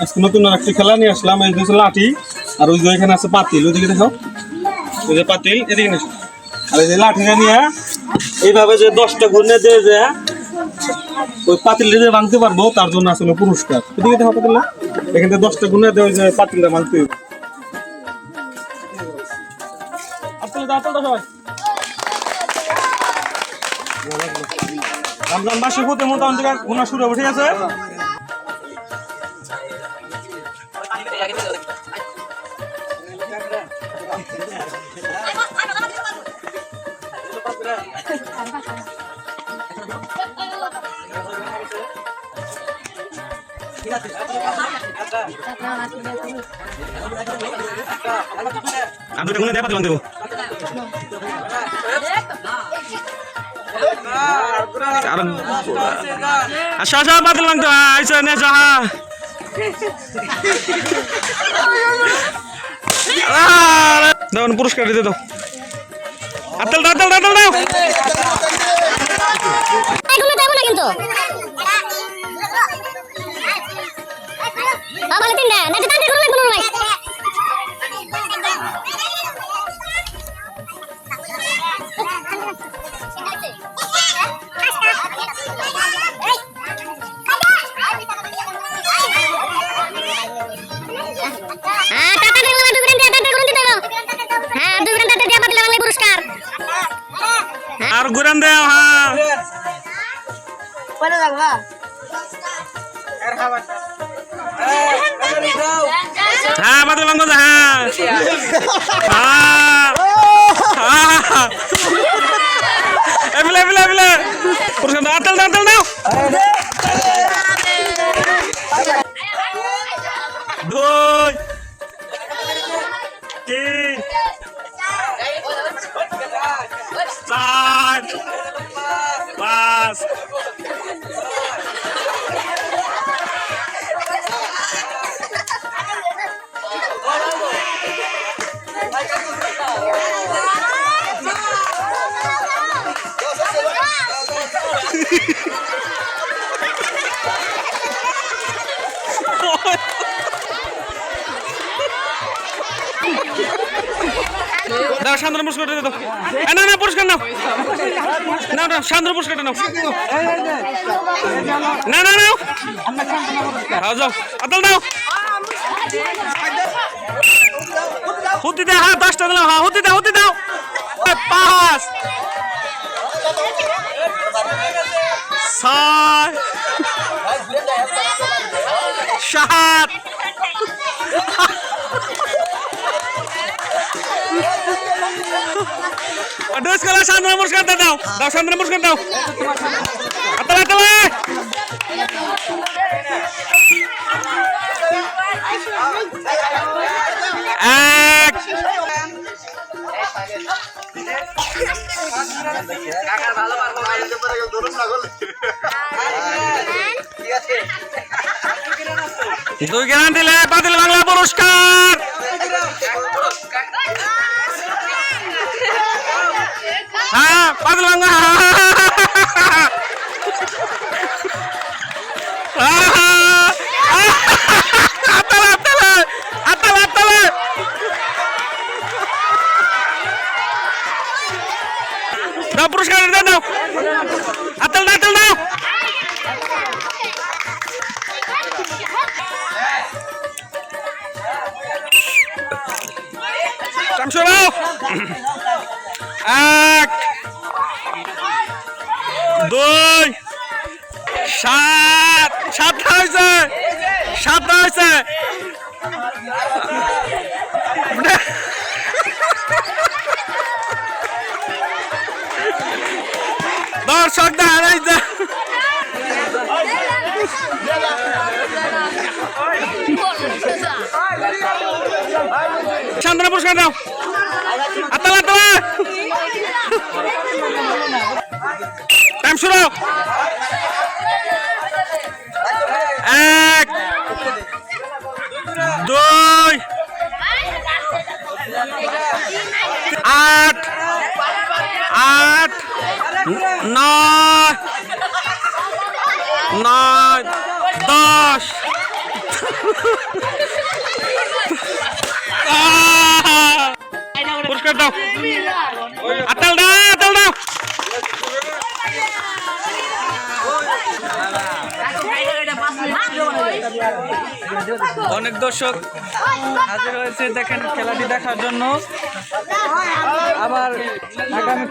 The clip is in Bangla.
আজকে নতুন একটা খেলা নিয়ে আসলাম। এই যে লাঠি আর ওই যে এখানে আছে পাতিল, ওইদিকে দেখো ওই যে পাতিল এদিকে নিয়ে আর এই যে লাঠিটা নিয়ে এইভাবে যে 10টা ঘূর্ণে দিয়ে যে ওই পাতিলটা যে ভাঙতে পারবো তার জন্য আসলে পুরস্কার। এদিকে দেখো পাতিল, এখান থেকে 10টা ঘূর্ণে দিয়ে ওই যে পাতিলটা ভাঙতে হবে। রমজান মাসে হতে মোটামুটি গোনা শুরু হবে, ঠিক আছে? আমি তো দেখা পাচ্ছি দেবো আসা আসা বাতিল ভাঙতে আইসা নে যাহা দাও পুরস্কার দিতে দাও। আতল দাও দাও দাও দাও এগুলো দেব না কিন্তু বাবা তিন না নাকি তান্তে করলে কোনো নাই আর গুরান দেও। হ্যাঁ পরে যাবা হ্যাঁ বাতিল ভাঙো হ্যাঁ এমলে এমলে এমলে পুরস্কার দাও। আতল দাও আতল দাও। 2 3 4 5 দাও শান্তর পুরস্কার দাও। না না পুরস্কার নাও, না না শান্তর পুরস্কারটা নাও। না না নাও যাও আতল দাও। হুতি দাও। হ্যাঁ 10টা দিলাম। হ্যাঁ হুতি দাও হুতি দাও। 5 6 7 ড্রেস কালা শান্তর পুরস্কার দাও। দাও শান্তর পুরস্কার দাও। আতল আতল 1 2 গ্রাম দিলে বাতিল বাংলা পুরস্কার। হ্যাঁ বাতিল বাংলা আতল আতল আতল আতল দাও পুরস্কার দাও। আতল দাও আতল দাও। চামচুরাও 1 2 7 7টা হয়েছে 7টা হয়েছে। দর্শক দাঁড়াই যা শান্তনা পুরস্কার দাও। আতল আতল টাইম শুরু। 1 2 8 8 9 9 10 করে দাও আতাল দাও অনেক দর্শক হাজির হয়েছে দেখেন খেলাটি দেখার জন্য আবার আগামী